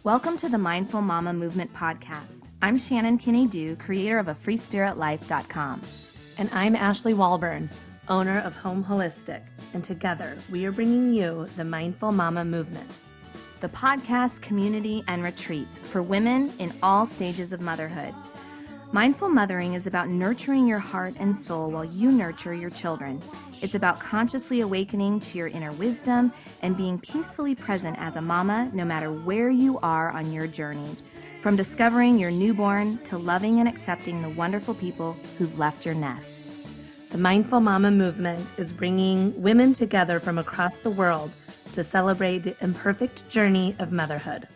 Welcome to the Mindful Mama Movement podcast. I'm Shannon Kinney-Duh, creator of afreespiritlife.com. And I'm Ashley Walburn, owner of Home Holistic. And together, we are bringing you the Mindful Mama Movement, the podcast, community, and retreats for women in all stages of motherhood. Mindful mothering is about nurturing your heart and soul while you nurture your children. It's about consciously awakening to your inner wisdom and being peacefully present as a mama, no matter where you are on your journey. From discovering your newborn to loving and accepting the wonderful people who've left your nest. The Mindful Mama Movement is bringing women together from across the world to celebrate the imperfect journey of motherhood.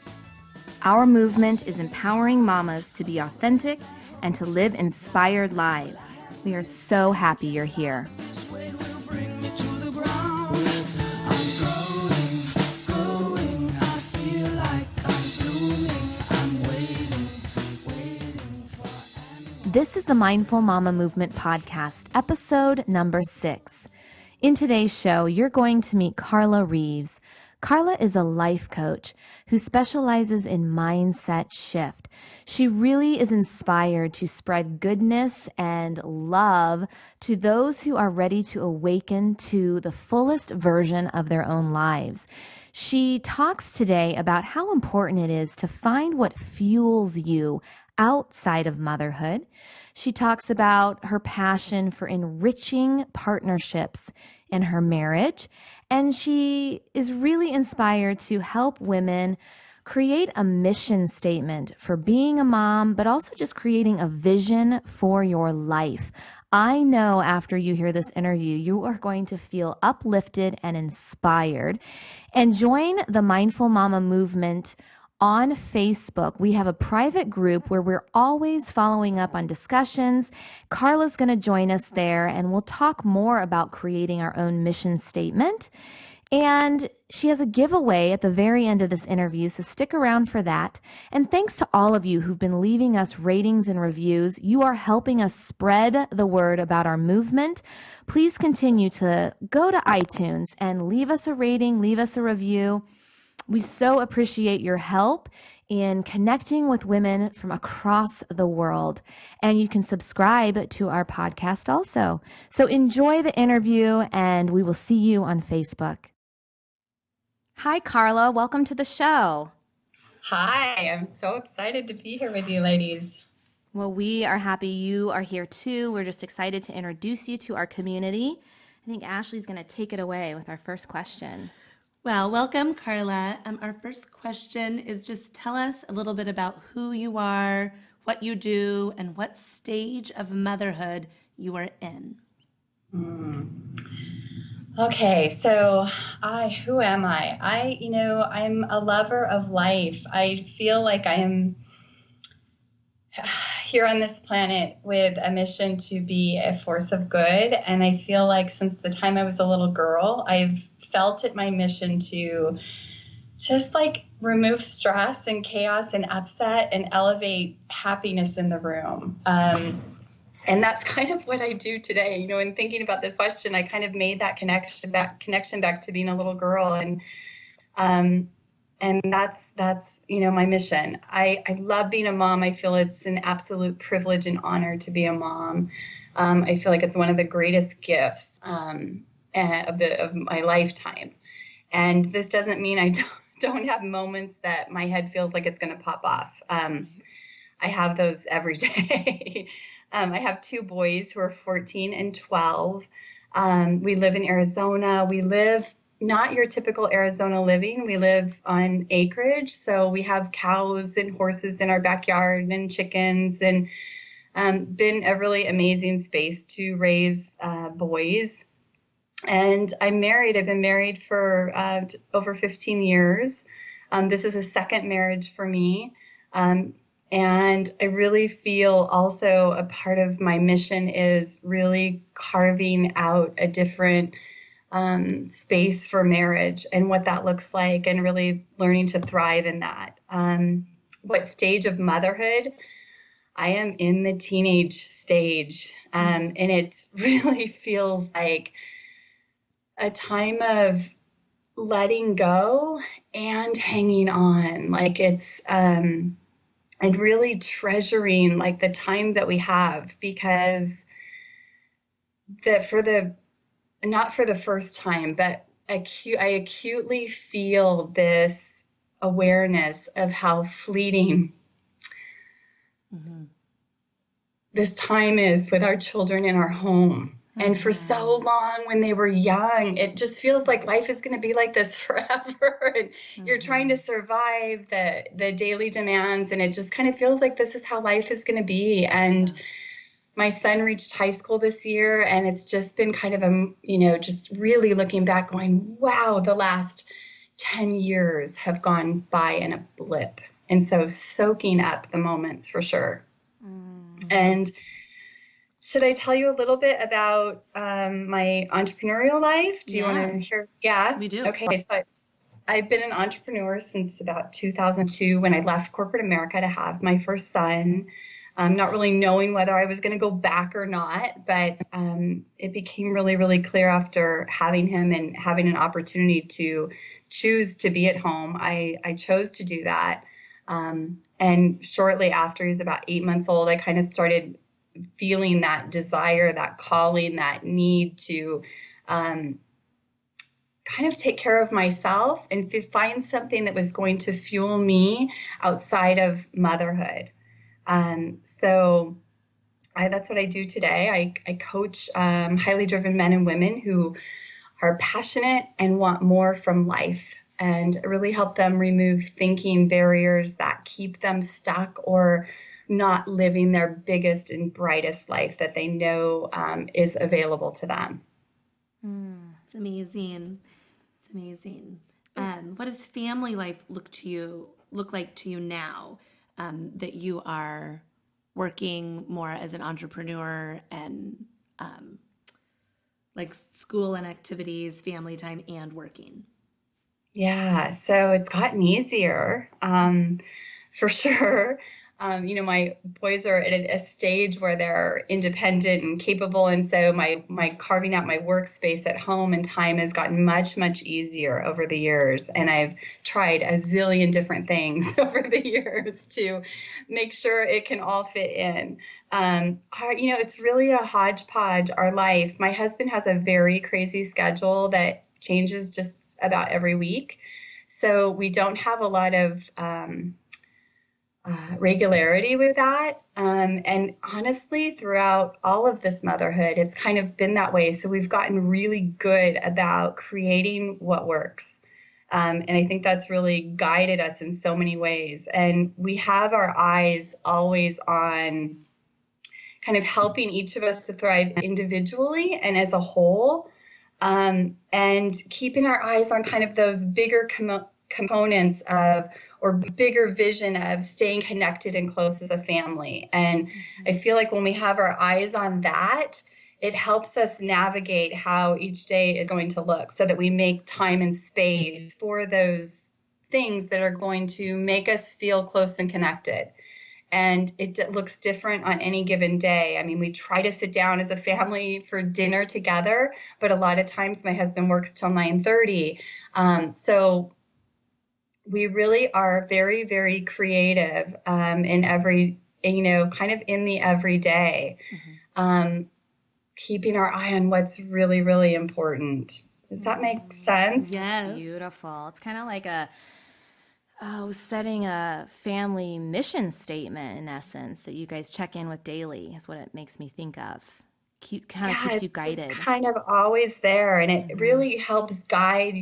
Our movement is empowering mamas to be authentic and to live inspired lives. We are so happy you're here. This is the Mindful Mama Movement podcast, episode number 6. In today's show, you're going to meet Carla Reeves. Carla is a life coach who specializes in mindset shift. She really is inspired to spread goodness and love to those who are ready to awaken to the fullest version of their own lives. She talks today about how important it is to find what fuels you outside of motherhood. She talks about her passion for enriching partnerships in her marriage, and she is really inspired to help women create a mission statement for being a mom, but also just creating a vision for your life. I know after you hear this interview, you are going to feel uplifted and inspired. And join the Mindful Mama movement on Facebook. We have a private group where we're always following up on discussions. Carla's going to join us there, and we'll talk more about creating our own mission statement. And she has a giveaway at the very end of this interview, so stick around for that. And thanks to all of you who've been leaving us ratings and reviews. You are helping us spread the word about our movement. Please continue to go to iTunes and leave us a rating, leave us a review. We so appreciate your help in connecting with women from across the world. And you can subscribe to our podcast also. So enjoy the interview, and we will see you on Facebook. Hi, Carla. Welcome to the show. Hi, I'm so excited to be here with you ladies. Well, we are happy you are here too. We're just excited to introduce you to our community. I think Ashley's going to take it away with our first question. Well, welcome, Carla. Our first question is just tell us a little bit about who you are, what you do, and what stage of motherhood you are in. Okay, so who am I? I'm a lover of life. I feel like I am here on this planet with a mission to be a force of good. And I feel like since the time I was a little girl, I've felt it my mission to just like remove stress and chaos and upset and elevate happiness in the room. And that's kind of what I do today. In thinking about this question, I kind of made that connection back to being a little girl. And that's my mission. I love being a mom. I feel it's an absolute privilege and honor to be a mom. I feel like it's one of the greatest gifts of my lifetime. And this doesn't mean I don't have moments that my head feels like it's going to pop off. I have those every day. I have 2 boys who are 14 and 12. We live in Arizona. We live not your typical Arizona living. We live on acreage. So we have cows and horses in our backyard and chickens, and been a really amazing space to raise boys. And I'm married. I've been married for over 15 years. This is a second marriage for me. And I really feel also a part of my mission is really carving out a different space for marriage and what that looks like, and really learning to thrive in that. What stage of motherhood? I am in the teenage stage, and it really feels like a time of letting go and hanging on. Like it's, and really treasuring like the time that we have, because not for the first time, but I acutely feel this awareness of how fleeting this time is with our children in our home. And for so long when they were young, it just feels like life is going to be like this forever. And you're trying to survive the daily demands. And it just kind of feels like this is how life is going to be. And my son reached high school this year, and it's just been kind of just really looking back going, wow, the last 10 years have gone by in a blip. And so soaking up the moments for sure. And should I tell you a little bit about my entrepreneurial life? Do you want to hear? Yeah, we do. Okay, so I've been an entrepreneur since about 2002 when I left corporate America to have my first son. Not really knowing whether I was going to go back or not, but it became really, really clear after having him and having an opportunity to choose to be at home. I chose to do that. And shortly after he was about 8 months old, I kind of started feeling that desire, that calling, that need to kind of take care of myself and to find something that was going to fuel me outside of motherhood. So that's what I do today. I coach highly driven men and women who are passionate and want more from life, and really help them remove thinking barriers that keep them stuck or not living their biggest and brightest life that they know is available to them. It's amazing. It's amazing. What does family life look like to you now that you are working more as an entrepreneur and like school and activities, family time, and working? Yeah, so it's gotten easier for sure. My boys are at a stage where they're independent and capable, and so my carving out my workspace at home and time has gotten much, much easier over the years. And I've tried a zillion different things over the years to make sure it can all fit in. It's really a hodgepodge, our life. My husband has a very crazy schedule that changes just about every week. So we don't have a lot of regularity with that. And honestly, throughout all of this motherhood, it's kind of been that way. So we've gotten really good about creating what works. And I think that's really guided us in so many ways. And we have our eyes always on kind of helping each of us to thrive individually and as a whole. And keeping our eyes on kind of those bigger components of, or bigger vision of staying connected and close as a family. And I feel like when we have our eyes on that, it helps us navigate how each day is going to look, so that we make time and space for those things that are going to make us feel close and connected. And it looks different on any given day. I mean, we try to sit down as a family for dinner together, but a lot of times my husband works till 9:30. So we really are very, very creative in every, kind of in the everyday, keeping our eye on what's really, really important. Does that make sense? Yes. Beautiful. It's kind of like setting a family mission statement, in essence, that you guys check in with daily is what it makes me think of. Keeps you guided. It's kind of always there, and it really helps guide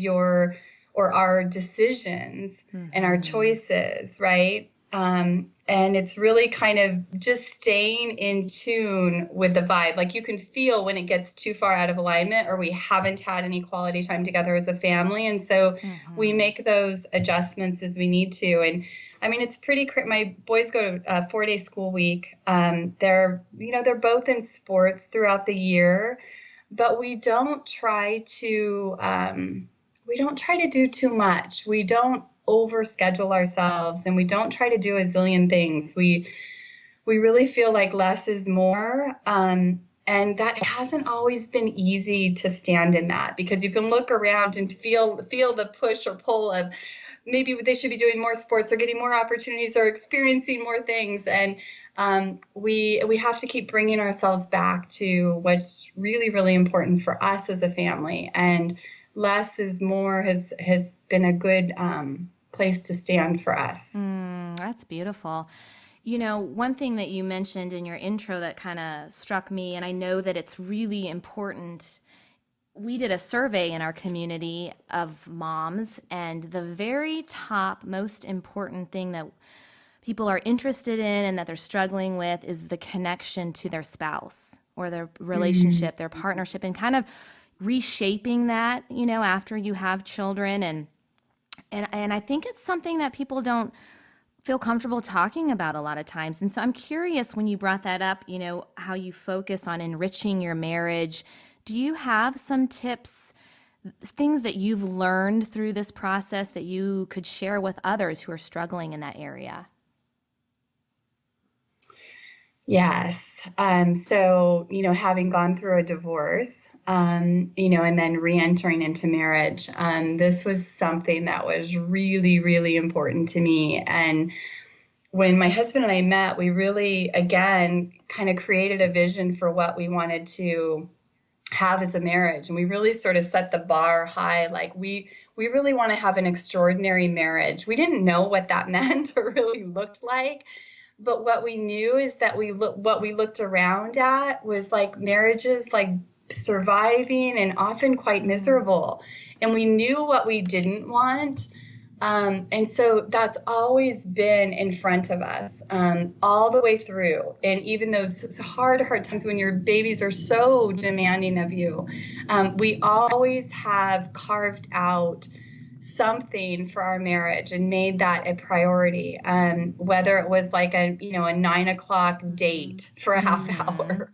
our decisions and our choices, right? And it's really kind of just staying in tune with the vibe. Like you can feel when it gets too far out of alignment, or we haven't had any quality time together as a family. And so we make those adjustments as we need to. And I mean, it's pretty, my boys go to a 4-day school week. They're both in sports throughout the year, but we don't try to do too much. We don't overschedule ourselves, and we don't try to do a zillion things. We really feel like less is more. And that hasn't always been easy to stand in that, because you can look around and feel the push or pull of maybe they should be doing more sports or getting more opportunities or experiencing more things. And we have to keep bringing ourselves back to what's really, really important for us as a family. And less is more has been a good place to stand for us. That's beautiful. You know, one thing that you mentioned in your intro that kind of struck me, and I know that it's really important. We did a survey in our community of moms, and the very top most important thing that people are interested in and that they're struggling with is the connection to their spouse or their relationship, their partnership, and kind of reshaping that, you know, after you have children. And I think it's something that people don't feel comfortable talking about a lot of times. And so I'm curious, when you brought that up, you know, how you focus on enriching your marriage. Do you have some tips, things that you've learned through this process that you could share with others who are struggling in that area? Yes. So, you know, having gone through a divorce, you know, and then re-entering into marriage, this was something that was really, really important to me. And when my husband and I met, we really, again, kind of created a vision for what we wanted to have as a marriage. And we really sort of set the bar high. Like we really want to have an extraordinary marriage. We didn't know what that meant or really looked like. But what we knew is that what we looked around at was like marriages like surviving and often quite miserable. And we knew what we didn't want. And so that's always been in front of us all the way through. And even those hard times when your babies are so demanding of you, we always have carved out something for our marriage and made that a priority, whether it was like a 9 o'clock date for a half hour.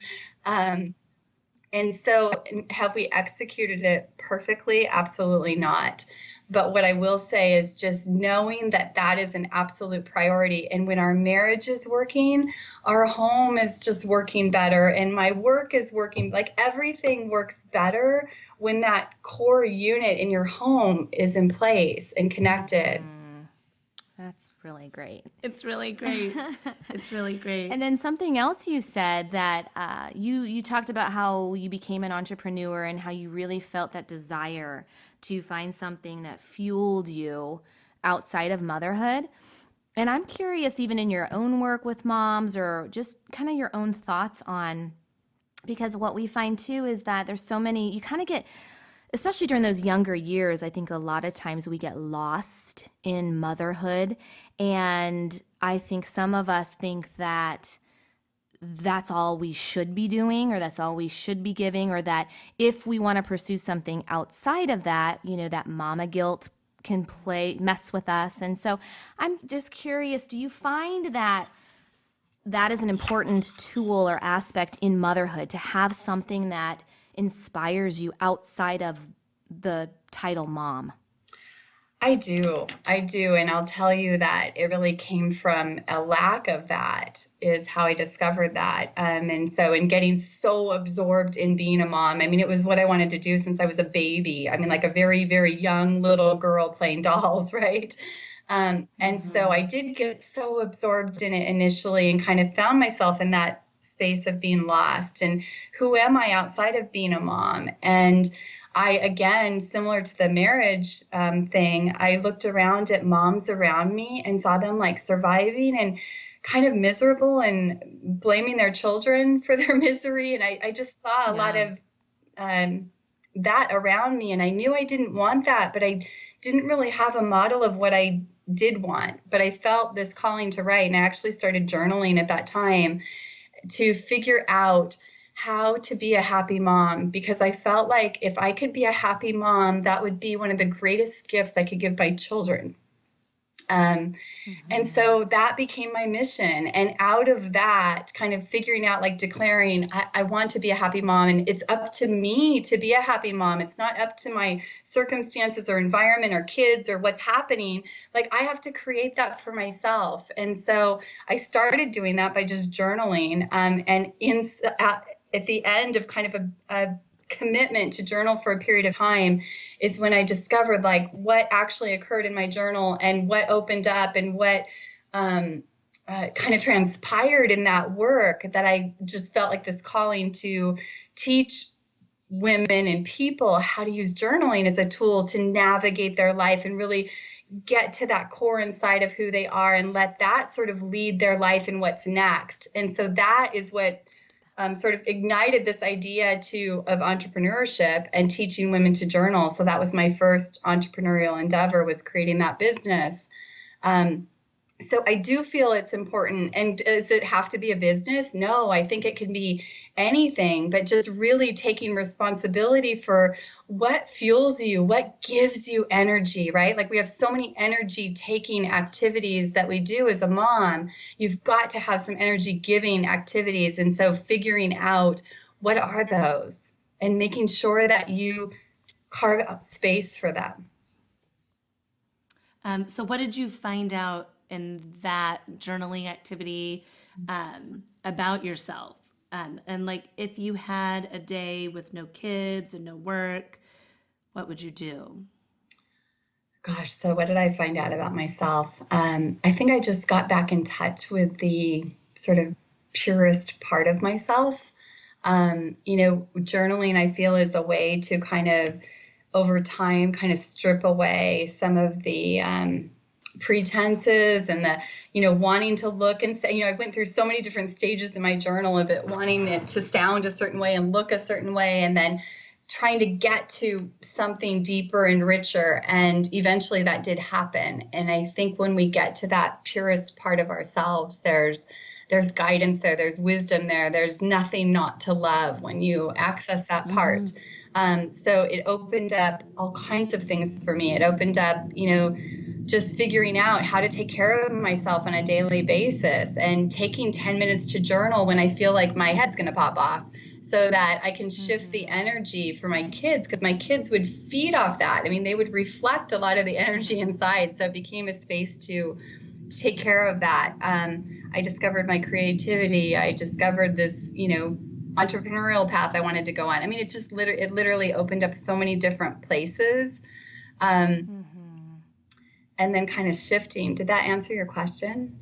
And so have we executed it perfectly? Absolutely not. But what I will say is just knowing that that is an absolute priority. And when our marriage is working, our home is just working better. And my work is working, like everything works better when that core unit in your home is in place and connected. That's really great. It's really great. It's really great. And then something else you said that you talked about how you became an entrepreneur and how you really felt that desire to find something that fueled you outside of motherhood. And I'm curious, even in your own work with moms or just kind of your own thoughts on, because what we find too is that there's so many, you kind of get, especially during those younger years, I think a lot of times we get lost in motherhood. And I think some of us think that that's all we should be doing, or that's all we should be giving, or that if we want to pursue something outside of that, you know, that mama guilt can mess with us. And so I'm just curious, do you find that that is an important tool or aspect in motherhood, to have something that inspires you outside of the title mom? I do. And I'll tell you that it really came from a lack of that is how I discovered that. And so in getting so absorbed in being a mom, I mean, it was what I wanted to do since I was a baby. I mean, like a very, very young little girl playing dolls, right? And so I did get so absorbed in it initially and kind of found myself in that space of being lost. And who am I outside of being a mom? And I, again, similar to the marriage thing, I looked around at moms around me and saw them like surviving and kind of miserable and blaming their children for their misery. And I just saw a lot of that around me. And I knew I didn't want that, but I didn't really have a model of what I did want. But I felt this calling to write. And I actually started journaling at that time to figure out how to be a happy mom, because I felt like if I could be a happy mom, that would be one of the greatest gifts I could give my children. And so that became my mission. And out of that, kind of figuring out, like declaring, I want to be a happy mom, and it's up to me to be a happy mom. It's not up to my circumstances or environment or kids or what's happening. Like I have to create that for myself. And so I started doing that by just journaling. And at the end of kind of commitment to journal for a period of time is when I discovered like what actually occurred in my journal and what opened up and what kind of transpired in that work, that I just felt like this calling to teach women and people how to use journaling as a tool to navigate their life and really get to that core inside of who they are and let that sort of lead their life and what's next. And so that is what sort of ignited this idea of entrepreneurship and teaching women to journal. So that was my first entrepreneurial endeavor, was creating that business. So I do feel it's important. And does it have to be a business? No, I think it can be anything, but just really taking responsibility for what fuels you, what gives you energy, right? Like we have so many energy taking activities that we do as a mom. You've got to have some energy giving activities. And so figuring out what are those and making sure that you carve out space for them. So what did you find out in that journaling activity about yourself? And like, if you had a day with no kids and no work, what would you do? Gosh, so what did I find out about myself? I think I just got back in touch with the sort of purest part of myself. Journaling, I feel, is a way to kind of, over time, kind of strip away some of the pretenses and the, wanting to look and say, I went through so many different stages in my journal of it, wanting it to sound a certain way and look a certain way, and then trying to get to something deeper and richer. And eventually that did happen. And I think when we get to that purest part of ourselves, there's guidance there, there's wisdom there, there's nothing not to love when you access that part. So it opened up all kinds of things for me. It opened up, just figuring out how to take care of myself on a daily basis and taking 10 minutes to journal when I feel like my head's going to pop off, so that I can shift the energy for my kids, because my kids would feed off that. I mean, they would reflect a lot of the energy inside. So it became a space to take care of that. I discovered my creativity. I discovered this, entrepreneurial path I wanted to go on. I mean, it literally opened up so many different places. And then kind of shifting. Did that answer your question?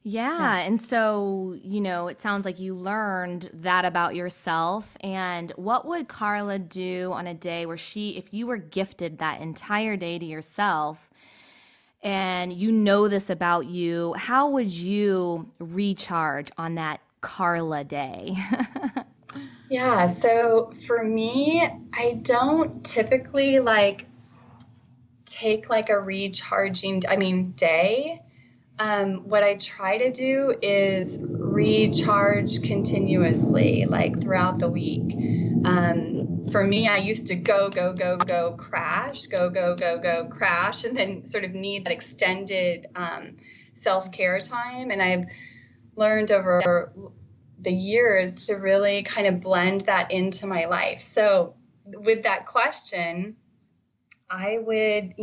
Yeah. And so, it sounds like you learned that about yourself. And what would Carla do on a day where if you were gifted that entire day to yourself, and this about you, how would you recharge on that Carla day? Yeah. So for me, I don't typically take a recharging, day. What I try to do is recharge continuously, like throughout the week. For me, I used to go, crash, go, crash, and then sort of need that extended self-care time. And I've learned over the years to really kind of blend that into my life. So with that question, I would,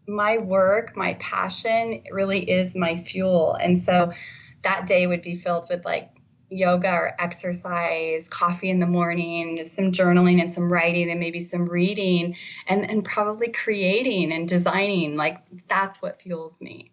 my work, my passion really is my fuel. And so that day would be filled with like yoga or exercise, coffee in the morning, some journaling and some writing and maybe some reading, and probably creating and designing. Like that's what fuels me.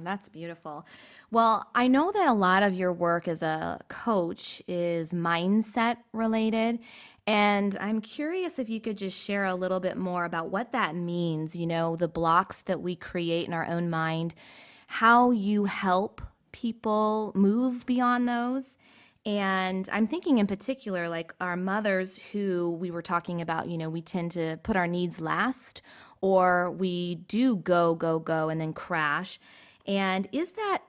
That's beautiful. Well, I know that a lot of your work as a coach is mindset related. And I'm curious if you could just share a little bit more about what that means, the blocks that we create in our own mind, how you help people move beyond those. And I'm thinking in particular, like our mothers who we were talking about, we tend to put our needs last, or we do go, and then crash. And is there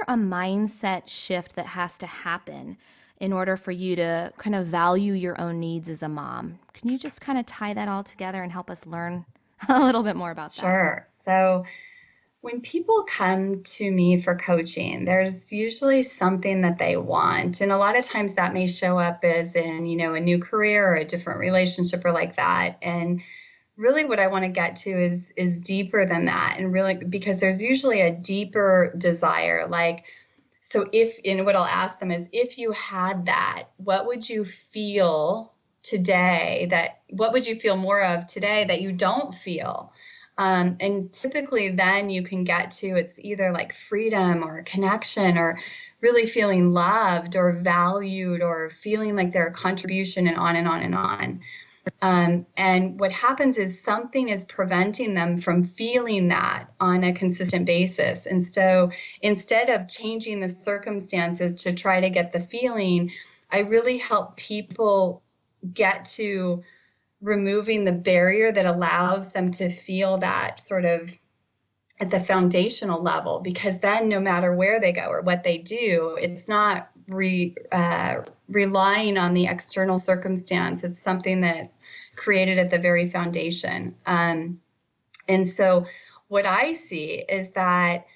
a mindset shift that has to happen in order for you to kind of value your own needs as a mom? Can you just kind of tie that all together and help us learn a little bit more about that? Sure. So when people come to me for coaching, there's usually something that they want. And a lot of times that may show up as in, a new career or a different relationship or like that. And really what I want to get to is deeper than that. And really, because there's usually a deeper desire, like so what I'll ask them is, if you had that, what would you feel today what would you feel more of today that you don't feel? And typically then you can get to, it's either like freedom or connection or really feeling loved or valued or feeling like they're a contribution, and on and on and on. And what happens is something is preventing them from feeling that on a consistent basis. And so instead of changing the circumstances to try to get the feeling, I really help people get to removing the barrier that allows them to feel that sort of at the foundational level, because then no matter where they go or what they do, it's not relying on the external circumstance. It's something that's created at the very foundation. And so what I see is that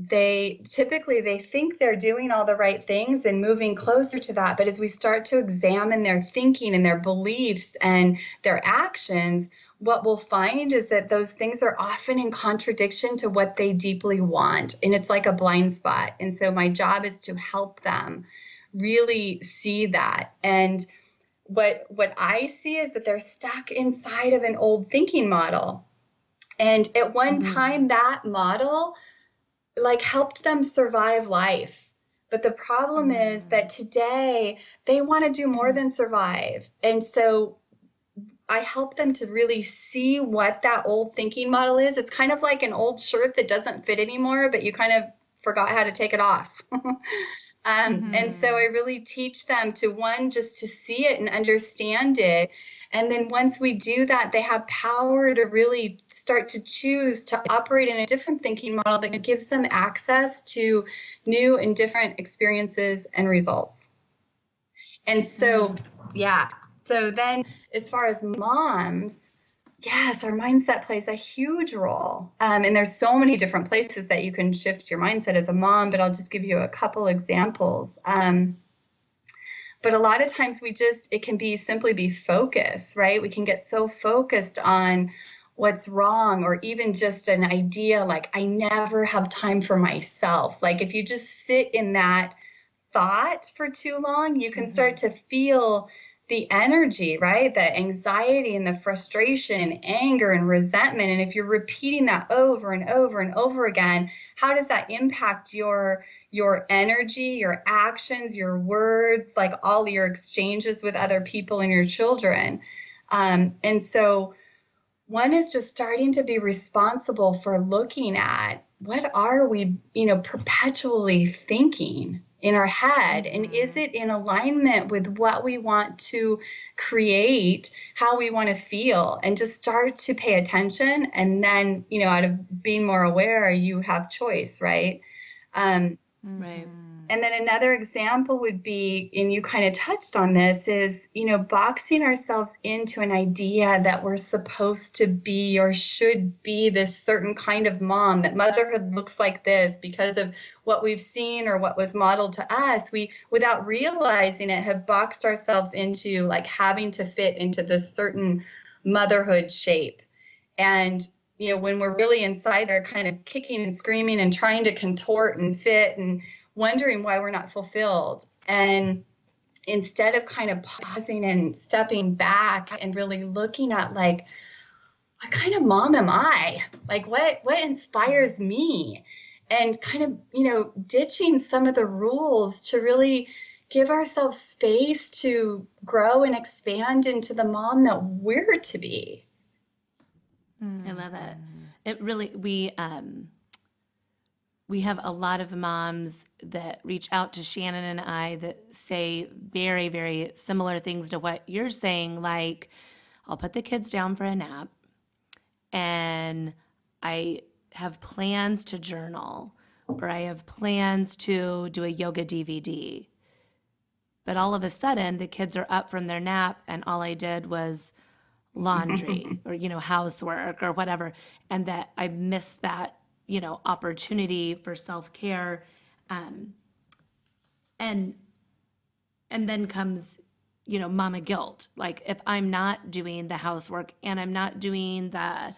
they think they're doing all the right things and moving closer to that. But as we start to examine their thinking and their beliefs and their actions, what we'll find is that those things are often in contradiction to what they deeply want. And it's like a blind spot. And so my job is to help them really see that. And what I see is that they're stuck inside of an old thinking model. And at one time, that model like helped them survive life. But the problem is that today they want to do more than survive. And so I help them to really see what that old thinking model is. It's kind of like an old shirt that doesn't fit anymore, but you kind of forgot how to take it off. And so I really teach them to, one, just to see it and understand it. And then once we do that, they have power to really start to choose to operate in a different thinking model that gives them access to new and different experiences and results. And so, so then as far as moms, yes, our mindset plays a huge role. And there's so many different places that you can shift your mindset as a mom, but I'll just give you a couple examples. But a lot of times it can simply be focus, right? We can get so focused on what's wrong, or even just an idea like, I never have time for myself. Like if you just sit in that thought for too long, you can start to feel the energy, right? The anxiety and the frustration and anger and resentment. And if you're repeating that over and over and over again, how does that impact your energy, your actions, your words, like all your exchanges with other people and your children? And so one is just starting to be responsible for looking at, what are we, perpetually thinking in our head? And is it in alignment with what we want to create, how we want to feel? And just start to pay attention. And then, out of being more aware, you have choice, right? Right. And then another example would be, and you kind of touched on this, is, boxing ourselves into an idea that we're supposed to be or should be this certain kind of mom, that motherhood looks like this because of what we've seen or what was modeled to us. We, without realizing it, have boxed ourselves into like having to fit into this certain motherhood shape. And when we're really inside, they're kind of kicking and screaming and trying to contort and fit and wondering why we're not fulfilled. And instead of kind of pausing and stepping back and really looking at like, what kind of mom am I? Like what inspires me? And kind of, ditching some of the rules to really give ourselves space to grow and expand into the mom that we're to be. I love it. It really, we have a lot of moms that reach out to Shannon and I that say very, very similar things to what you're saying. Like, I'll put the kids down for a nap and I have plans to journal, or I have plans to do a yoga DVD. But all of a sudden, the kids are up from their nap and all I did was laundry or, housework or whatever. And that I missed that, opportunity for self-care. And then comes, mama guilt. Like if I'm not doing the housework and I'm not doing the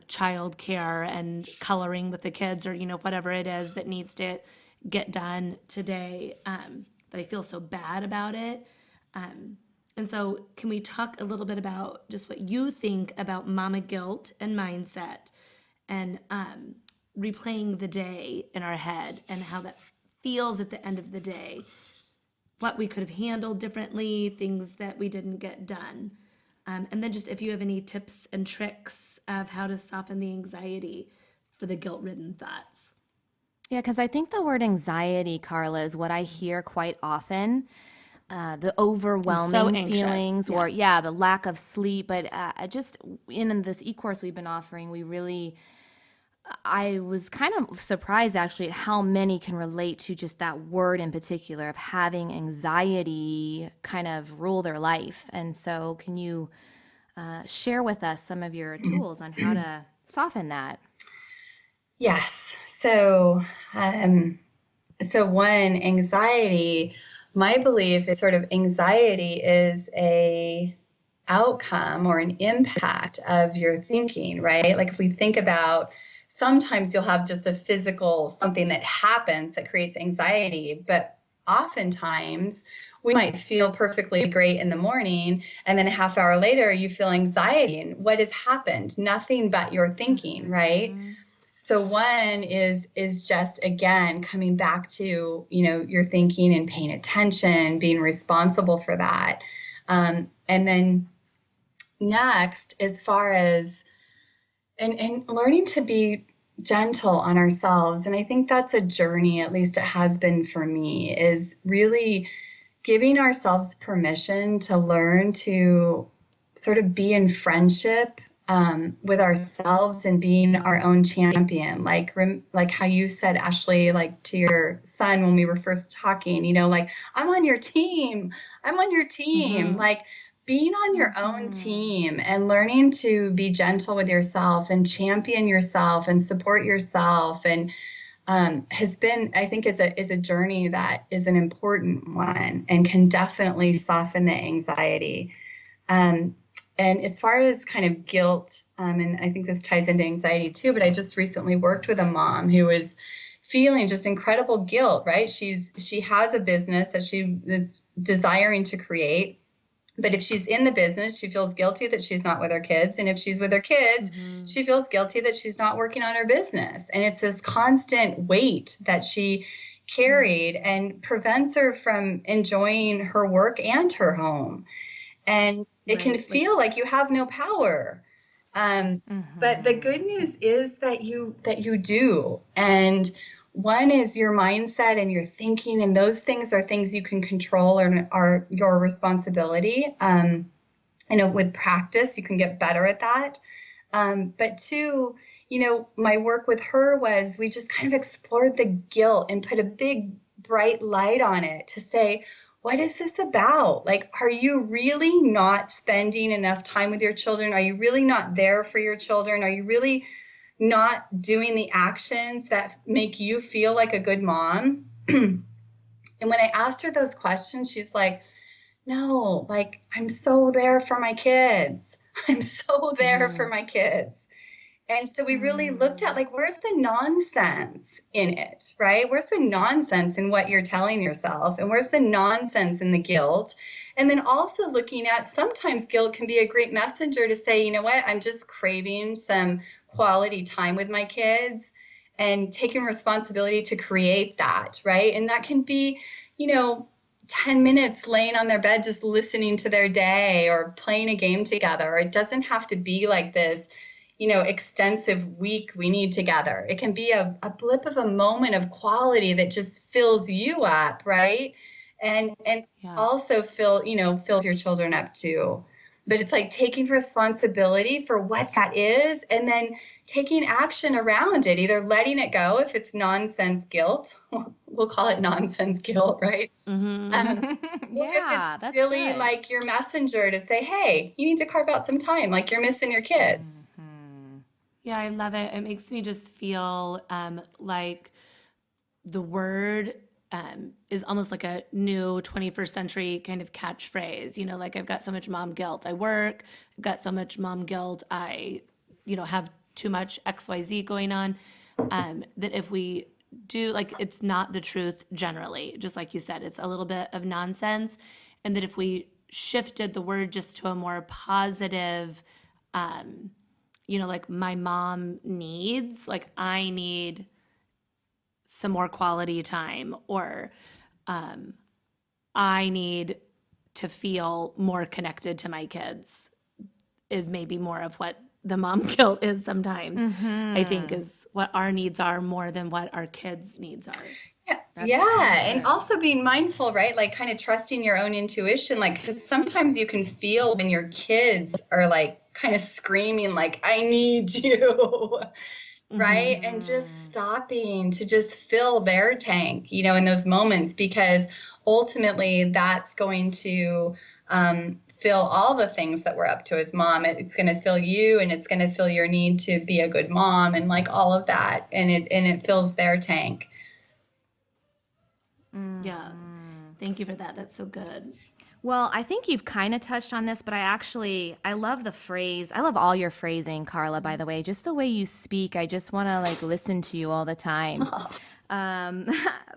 child care and coloring with the kids or, whatever it is that needs to get done today that I feel so bad about it. And so can we talk a little bit about just what you think about mama guilt and mindset and replaying the day in our head and how that feels at the end of the day, what we could have handled differently, things that we didn't get done. And then just if you have any tips and tricks of how to soften the anxiety for the guilt-ridden thoughts. Yeah, because I think the word anxiety, Carla, is what I hear quite often. The overwhelming anxious, feelings yeah. or, the lack of sleep. But just in this e-course we've been offering, I was kind of surprised actually at how many can relate to just that word in particular of having anxiety kind of rule their life. And so can you share with us some of your tools on how to soften that? Yes. So, one, anxiety, my belief is sort of anxiety is a outcome or an impact of your thinking, right? Like if we think about, sometimes you'll have just a physical something that happens that creates anxiety, but oftentimes we might feel perfectly great in the morning and then a half hour later you feel anxiety. And what has happened? Nothing but your thinking, right? So one is just, again, coming back to, your thinking and paying attention, being responsible for that. And then next, as far as, and learning to be gentle on ourselves. And I think that's a journey, at least it has been for me, is really giving ourselves permission to learn to sort of be in friendship with ourselves and being our own champion, like how you said, Ashley, like to your son when we were first talking, like I'm on your team, like being on your own team and learning to be gentle with yourself and champion yourself and support yourself and has been, I think, is a journey that is an important one and can definitely soften the anxiety. And as far as kind of guilt, and I think this ties into anxiety too, but I just recently worked with a mom who was feeling just incredible guilt, right? She has a business that she is desiring to create. But if she's in the business, she feels guilty that she's not with her kids. And if she's with her kids, she feels guilty that she's not working on her business. And it's this constant weight that she carried and prevents her from enjoying her work and her home. And it can feel like you have no power. But the good news is that you do. And one is your mindset and your thinking, and those things are things you can control or are your responsibility. With practice, you can get better at that. But two, my work with her was we just kind of explored the guilt and put a big bright light on it to say, what is this about? Like, are you really not spending enough time with your children? Are you really not there for your children? Are you really not doing the actions that make you feel like a good mom? And when I asked her those questions, she's like, no, like I'm so there for my kids. I'm so there for my kids. And so we really looked at like, where's the nonsense in it, right? Where's the nonsense in what you're telling yourself? And where's the nonsense in the guilt? And then also looking at sometimes guilt can be a great messenger to say, you know what, I'm just craving some quality time with my kids and taking responsibility to create that, right? And that can be, 10 minutes laying on their bed, just listening to their day or playing a game together. It doesn't have to be like this, extensive week we need together. It can be a blip of a moment of quality that just fills you up, right? And also fills your children up too. But it's like taking responsibility for what that is and then taking action around it, either letting it go if it's nonsense guilt. We'll call it nonsense guilt, right? Or if it's really good. Like your messenger to say, hey, you need to carve out some time, like you're missing your kids. Yeah, I love it. It makes me just feel like the word is almost like a new 21st century kind of catchphrase. Like I've got so much mom guilt. I work. I've got so much mom guilt. I, have too much XYZ going on. That if we do, like, it's not the truth generally, just like you said, it's a little bit of nonsense. And that if we shifted the word just to a more positive, like my mom needs, like I need some more quality time, or I need to feel more connected to my kids, is maybe more of what the mom guilt is sometimes. I think is what our needs are more than what our kids' needs are. Yeah. That's Yeah. so And true. also being mindful, right? Like kind of trusting your own intuition. Like, because sometimes you can feel when your kids are like kind of screaming, like, I need you, right? And just stopping to just fill their tank, in those moments, because ultimately that's going to fill all the things that we're up to as mom. It's going to fill you, and it's going to fill your need to be a good mom, and like all of that. And it fills their tank. Yeah. Thank you for that. That's so good. Well, I think you've kind of touched on this, but I love the phrase. I love all your phrasing, Carla, by the way. Just the way you speak, I just want to like listen to you all the time. Um,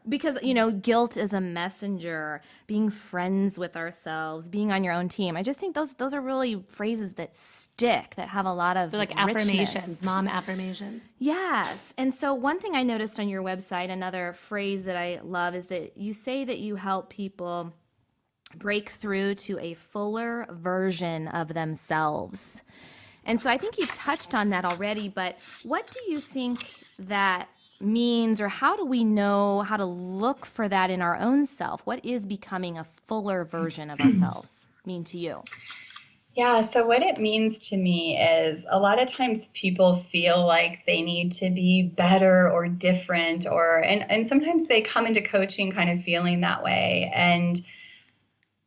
because, guilt is a messenger, being friends with ourselves, being on your own team. I just think those are really phrases that stick, that have a lot of They're like richness. affirmations, mom affirmations. Yes. And so one thing I noticed on your website, another phrase that I love, is that you say that you help people break through to a fuller version of themselves. And so I think you've touched on that already, but what do you think that means, or how do we know how to look for that in our own self? What is becoming a fuller version of ourselves mean to you? Yeah, so what it means to me is a lot of times people feel like they need to be better or different, and sometimes they come into coaching kind of feeling that way. And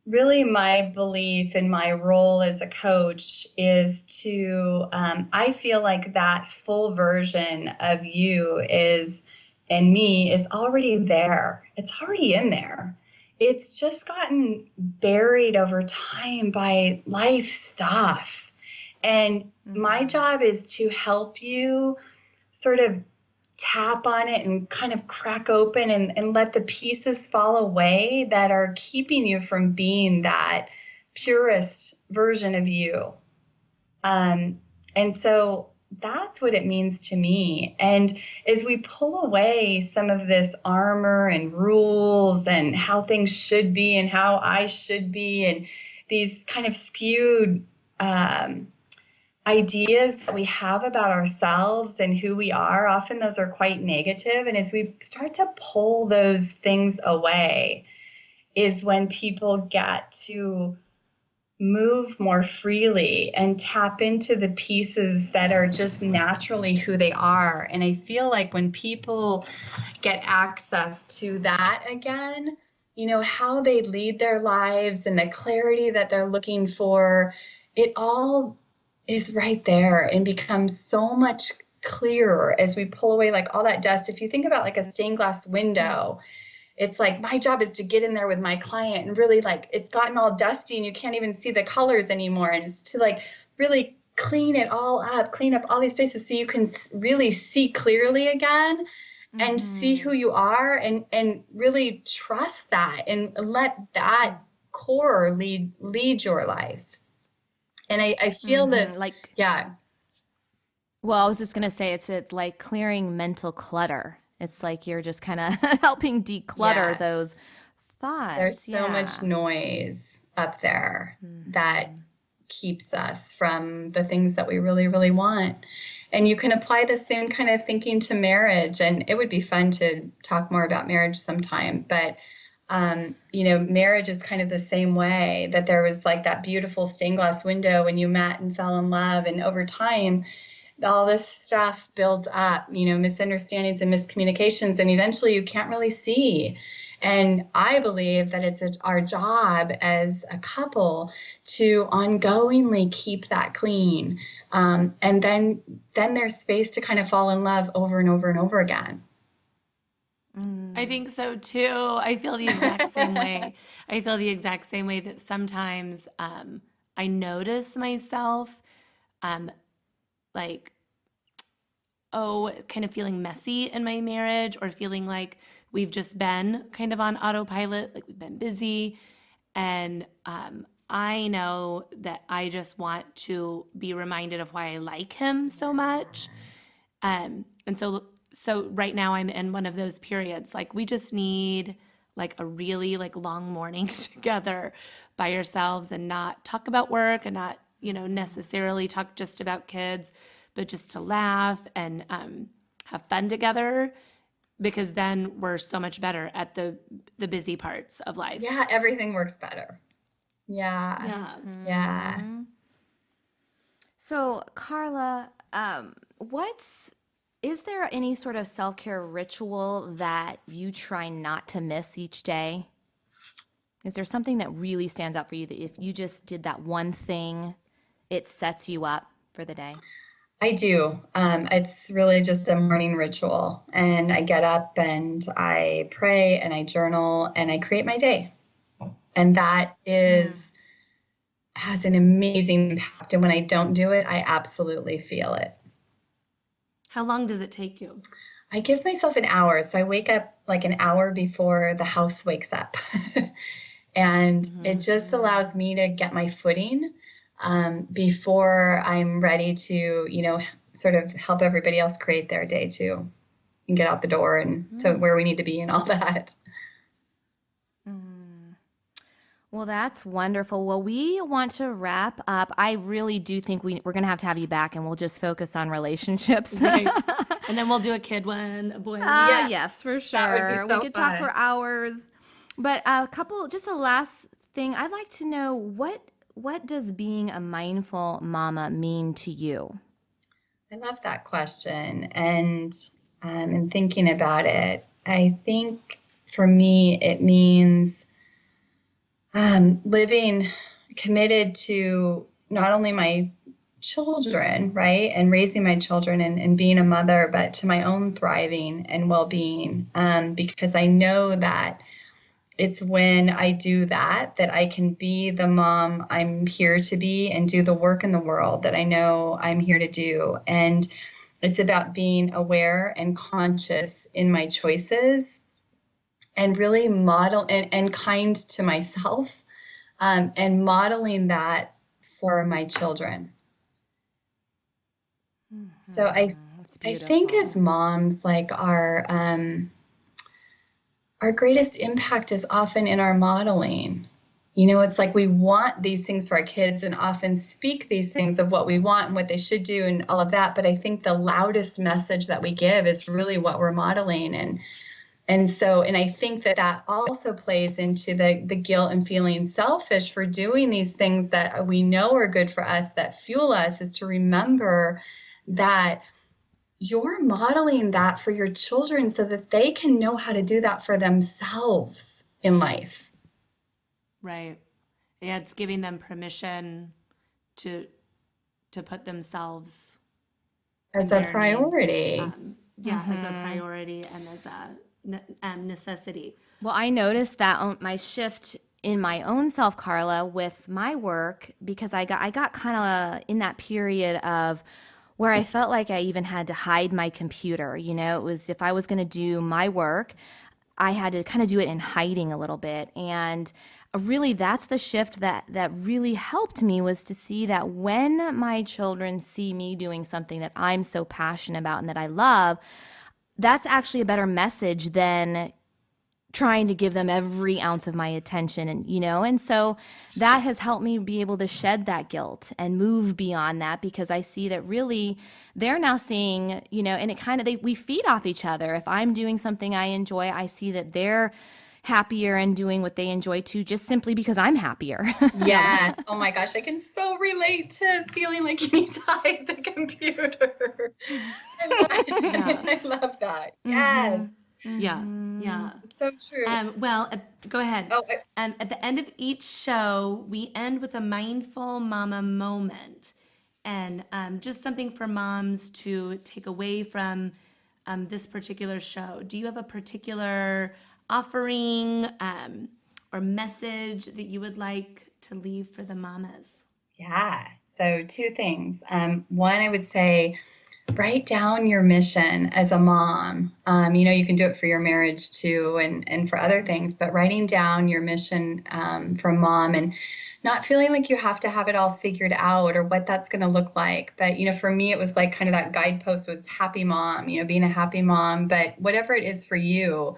really my belief in my role as a coach is to, I feel like that full version of you and me is already there. It's already in there. It's just gotten buried over time by life stuff. And my job is to help you sort of tap on it and kind of crack open and let the pieces fall away that are keeping you from being that purest version of you. And so that's what it means to me. And as we pull away some of this armor and rules and how things should be and how I should be, and these kind of skewed ideas that we have about ourselves and who we are, often those are quite negative. And as we start to pull those things away, is when people get to move more freely and tap into the pieces that are just naturally who they are. And I feel like when people get access to that again, how they lead their lives and the clarity that they're looking for, it all is right there and becomes so much clearer as we pull away like all that dust. If you think about like a stained glass window, it's like my job is to get in there with my client and really like it's gotten all dusty and you can't even see the colors anymore, and it's to like really clean it all up, clean up all these spaces so you can really see clearly again and see who you are, and really trust that and let that core lead your life. And I feel that, Like, yeah. well, I was just going to say it's like clearing mental clutter. It's like you're just kind of helping declutter Yes. those thoughts. There's so Yeah. much noise up there that keeps us from the things that we really, really want. And you can apply the same kind of thinking to marriage. And it would be fun to talk more about marriage sometime. But, marriage is kind of the same way, that there was like that beautiful stained glass window when you met and fell in love. And over time, all this stuff builds up, misunderstandings and miscommunications, and eventually you can't really see. And I believe that it's our job as a couple to ongoingly keep that clean. And then there's space to kind of fall in love over and over and over again. I think so too. I feel the exact same way. I feel the exact same way that sometimes I notice myself like kind of feeling messy in my marriage, or feeling like we've just been kind of on autopilot, like we've been busy. And I know that I just want to be reminded of why I like him so much. And so right now I'm in one of those periods. Like we just need like a really like long morning together by ourselves, and not talk about work, and not, necessarily talk just about kids, but just to laugh and have fun together, because then we're so much better at the busy parts of life. Yeah, everything works better. Yeah. Yeah. Yeah. So, Carla, is there any sort of self-care ritual that you try not to miss each day? Is there something that really stands out for you that if you just did that one thing, it sets you up for the day? I do. It's really just a morning ritual. And I get up and I pray and I journal and I create my day. And that has an amazing impact. And when I don't do it, I absolutely feel it. How long does it take you? I give myself an hour. So I wake up like an hour before the house wakes up. And it just allows me to get my footing before I'm ready to, sort of help everybody else create their day too, and get out the door and to where we need to be and all that. Well, that's wonderful. Well, we want to wrap up. I really do think we're going to have you back, and we'll just focus on relationships. Right. And then we'll do a kid one, a boy one. Yes, for That would sure. be so We could talk fun. for hours. But just a last thing. I'd like to know, what does being a mindful mama mean to you? I love that question. And in thinking about it, I think for me, it means living committed to not only my children, right, and raising my children and being a mother, but to my own thriving and well-being, because I know that it's when I do that I can be the mom I'm here to be and do the work in the world that I know I'm here to do. And it's about being aware and conscious in my choices, and really model and kind to myself, and modeling that for my children. So I think as moms, like our greatest impact is often in our modeling. It's like we want these things for our kids and often speak these things of what we want and what they should do and all of that. But I think the loudest message that we give is really what we're modeling. And I think that also plays into the guilt and feeling selfish for doing these things that we know are good for us, that fuel us, is to remember that you're modeling that for your children so that they can know how to do that for themselves in life. Right. Yeah, it's giving them permission to put themselves As a priority. As a priority and as a necessity. Well, I noticed that my shift in my own self, Carla, with my work, because I got kind of in that period of where I felt like I even had to hide my computer. It was, if I was going to do my work, I had to kind of do it in hiding a little bit. And really, that's the shift that really helped me, was to see that when my children see me doing something that I'm so passionate about and that I love, that's actually a better message than trying to give them every ounce of my attention. And so that has helped me be able to shed that guilt and move beyond that, because I see that really they're now seeing, and it kind of, we feed off each other. If I'm doing something I enjoy, I see that they're happier and doing what they enjoy too, just simply because I'm happier. Yes. Oh my gosh, I can so relate to feeling like you need to hide the computer. I love that. Yes. Yeah. Yeah. So true. Go ahead. Oh, At the end of each show, we end with a mindful mama moment, and just something for moms to take away from this particular show. Do you have a particular offering or message that you would like to leave for the mamas? Yeah. So two things. One, I would say, write down your mission as a mom. You can do it for your marriage too, and for other things, but writing down your mission for mom, and not feeling like you have to have it all figured out or what that's going to look like. But, for me, it was like kind of that guidepost was happy mom, being a happy mom. But whatever it is for you,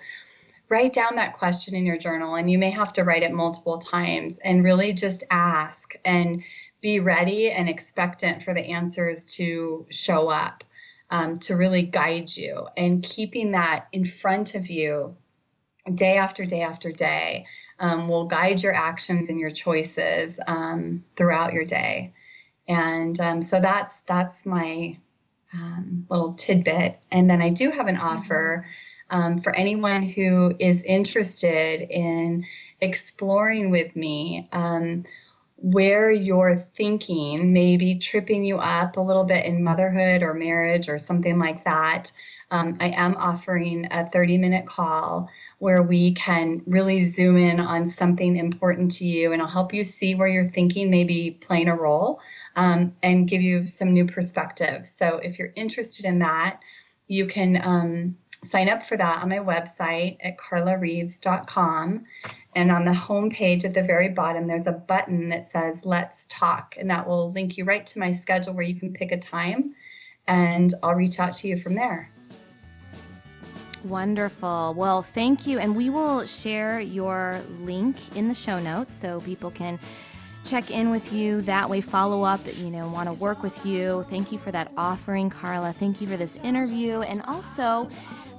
write down that question in your journal, and you may have to write it multiple times, and really just ask and be ready and expectant for the answers to show up, to really guide you, and keeping that in front of you day after day after day will guide your actions and your choices throughout your day. And so that's my little tidbit. And then I do have an offer for anyone who is interested in exploring with me where your thinking may be tripping you up a little bit in motherhood or marriage or something like that. I am offering a 30-minute call where we can really zoom in on something important to you, and I'll help you see where your thinking may be playing a role and give you some new perspectives. So if you're interested in that, you can sign up for that on my website at carlareeves.com. And on the homepage at the very bottom, there's a button that says Let's Talk, and that will link you right to my schedule where you can pick a time, and I'll reach out to you from there. Wonderful. Well, thank you. And we will share your link in the show notes so people can check in with you that way, follow up, want to work with you. Thank you for that offering, Carla. Thank you for this interview. And also,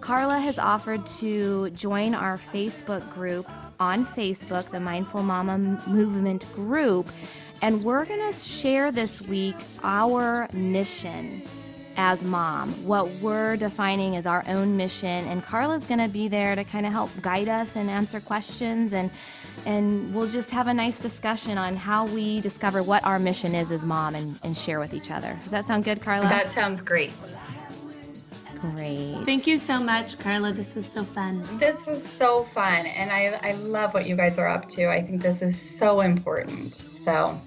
Carla has offered to join our Facebook group on Facebook, the Mindful Mama Movement group. And we're going to share this week our mission as mom, what we're defining as our own mission. And Carla's going to be there to kind of help guide us and answer questions. And we'll just have a nice discussion on how we discover what our mission is as mom and share with each other. Does that sound good, Carla? That sounds great. Great. Thank you so much, Carla. This was so fun. This was so fun, and I love what you guys are up to. I think this is so important. So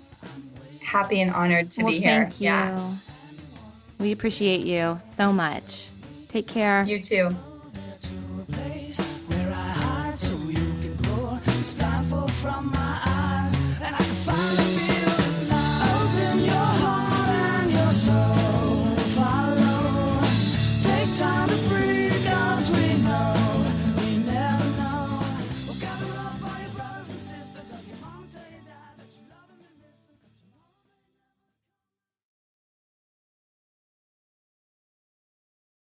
happy and honored to be here. Thank you. Yeah. We appreciate you so much. Take care. You too.